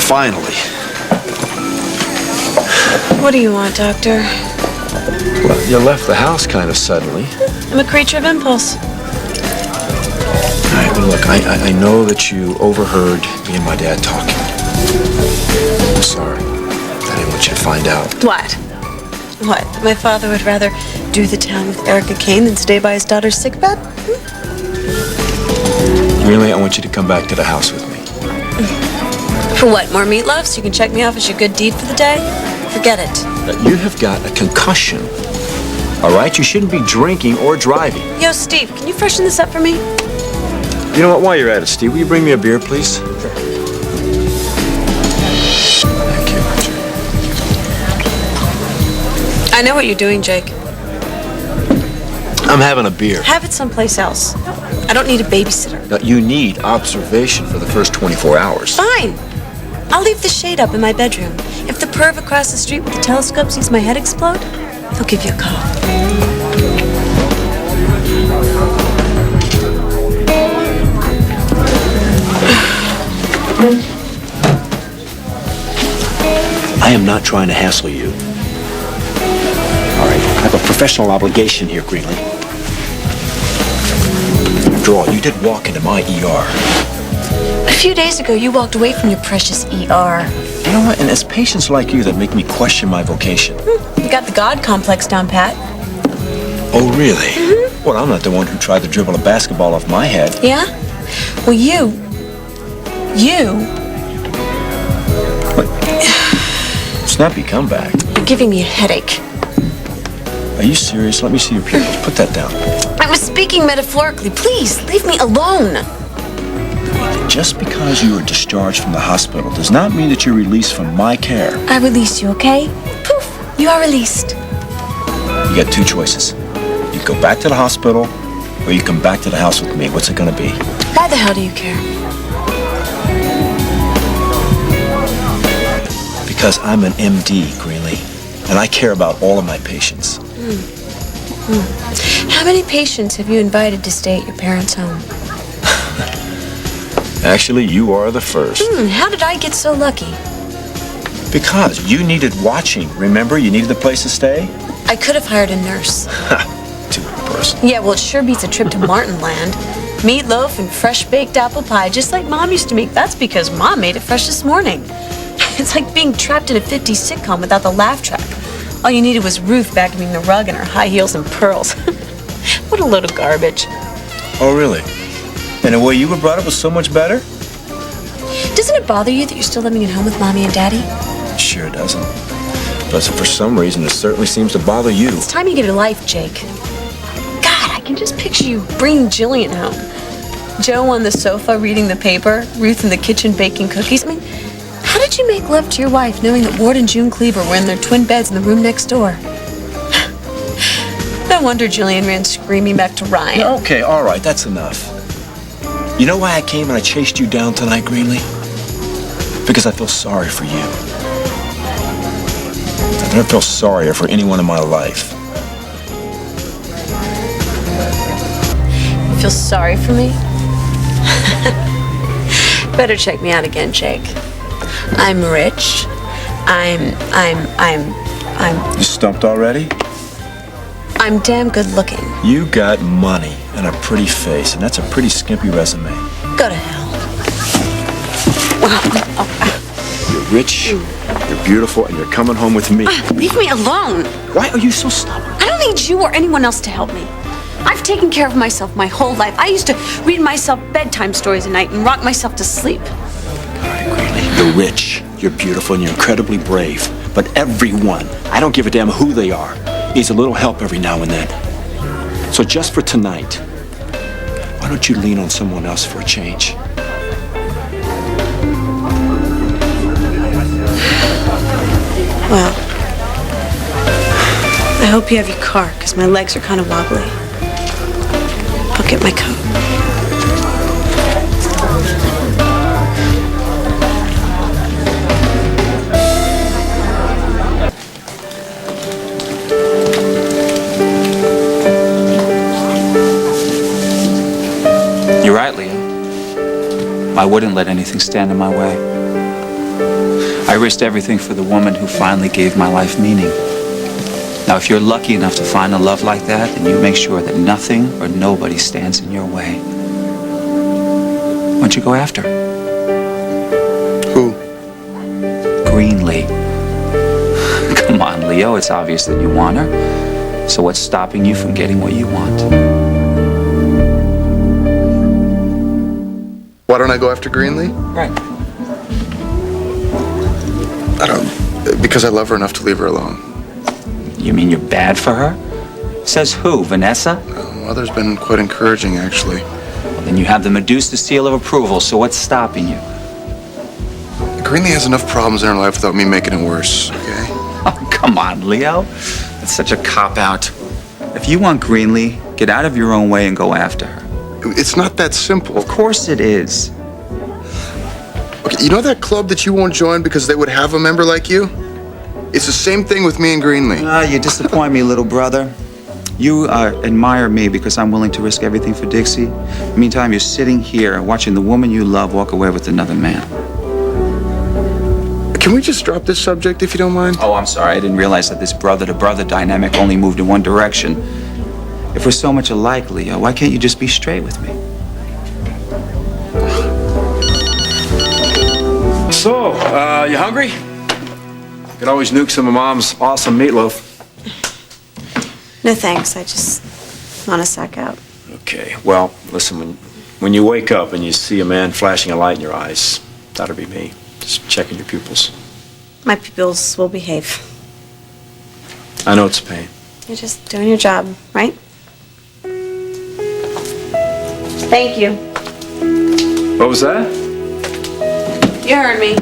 Finally. What do you want, Doctor? Well, you left the house kind of suddenly. I'm a creature of impulse. All right, well, look, I know that you overheard me and my dad talking. I'm sorry. I didn't want you to find out. What? What? My father would rather do the town with Erica Kane than stay by his daughter's sickbed? Really, I want you to come back to the house with me. For what? More meatloaf so you can check me off as your good deed for the day? Forget it. You have got a concussion. All right? You shouldn't be drinking or driving. Yo, Steve, can you freshen this up for me? You know what? While you're at it, Steve, will you bring me a beer, please? Thank you. I know what you're doing, Jake. I'm having a beer. Have it someplace else. I don't need a babysitter. Now, you need observation for the first 24 hours. Fine. I'll leave the shade up in my bedroom. If the perv across the street with the telescope sees my head explode, he'll give you a call. I am not trying to hassle you. All right, I have a professional obligation here, Greenlee. After all, you did walk into my ER. A few days ago, you walked away from your precious ER. You know what? And it's patients like you that make me question my vocation. You got the God complex down pat. Oh, really? Mm-hmm. Well, I'm not the one who tried to dribble a basketball off my head. Yeah? Well, you... What? Snappy comeback. You're giving me a headache. Are you serious? Let me see your pupils. Put that down. I was speaking metaphorically. Please, leave me alone. Just because you were discharged from the hospital does not mean that you're released from my care. I release you, okay? Poof, you are released. You got two choices. You go back to the hospital, or you come back to the house with me. What's it gonna be? Why the hell do you care? Because I'm an MD, Greenlee, and I care about all of my patients. How many patients have you invited to stay at your parents' home? Actually, you are the first. How did I get so lucky? Because you needed watching. Remember, you needed a place to stay? I could have hired a nurse. Too personal. Yeah, well, it sure beats a trip to Martinland. Meatloaf and fresh-baked apple pie, just like Mom used to make. That's because Mom made it fresh this morning. It's like being trapped in a 50s sitcom without the laugh track. All you needed was Ruth vacuuming the rug in her high heels and pearls. What a load of garbage. Oh, really? And the way you were brought up was so much better? Doesn't it bother you that you're still living at home with Mommy and Daddy? Sure doesn't. But for some reason, it certainly seems to bother you. It's time you get a life, Jake. God, I can just picture you bringing Jillian home. Joe on the sofa reading the paper, Ruth in the kitchen baking cookies. I mean, how did you make love to your wife knowing that Ward and June Cleaver were in their twin beds in the room next door? No wonder Jillian ran screaming back to Ryan. Okay, all right, that's enough. You know why I came and I chased you down tonight, Greenlee? Because I feel sorry for you. I've never felt sorrier for anyone in my life. You feel sorry for me? Better check me out again, Jake. I'm rich. I'm You stumped already? I'm damn good looking. You got money and a pretty face, and that's a pretty skimpy resume. Go to hell. You're rich, you're beautiful, and you're coming home with me. Leave me alone. Why are you so stubborn? I don't need you or anyone else to help me. I've taken care of myself my whole life. I used to read myself bedtime stories at night and rock myself to sleep. All right, Greenlee, you're rich, you're beautiful, and you're incredibly brave. But everyone, I don't give a damn who they are, needs a little help every now and then. So just for tonight, why don't you lean on someone else for a change? Well, I hope you have your car, because my legs are kind of wobbly. I'll get my coat. You're right, Leah. I wouldn't let anything stand in my way. I risked everything for the woman who finally gave my life meaning. Now, if you're lucky enough to find a love like that, then you make sure that nothing or nobody stands in your way. Why don't you go after her? Who? Greenlee. Come on, Leo, it's obvious that you want her. So what's stopping you from getting what you want? Why don't I go after Greenlee? Right. Because I love her enough to leave her alone. You mean you're bad for her? Says who, Vanessa? Mother's been quite encouraging, actually. Well, then you have the Medusa seal of approval, so what's stopping you? Greenlee has enough problems in her life without me making it worse, okay? Oh, come on, Leo. That's such a cop-out. If you want Greenlee, get out of your own way and go after her. It's not that simple. Of course it is. Okay, you know that club that you won't join because they would have a member like you? It's the same thing with me and Greenlee. You disappoint me, little brother. You admire me because I'm willing to risk everything for Dixie. Meantime, you're sitting here watching the woman you love walk away with another man. Can we just drop this subject if you don't mind? Oh, I'm sorry. I didn't realize that this brother-to-brother dynamic only moved in one direction. If we're so much alike, Leo, why can't you just be straight with me? So, you hungry? You could always nuke some of Mom's awesome meatloaf. No thanks, I just want to sack out. Okay, well, listen, when you wake up and you see a man flashing a light in your eyes, that'll be me. Just checking your pupils. My pupils will behave. I know it's a pain. You're just doing your job, right? Thank you. What was that? You heard me.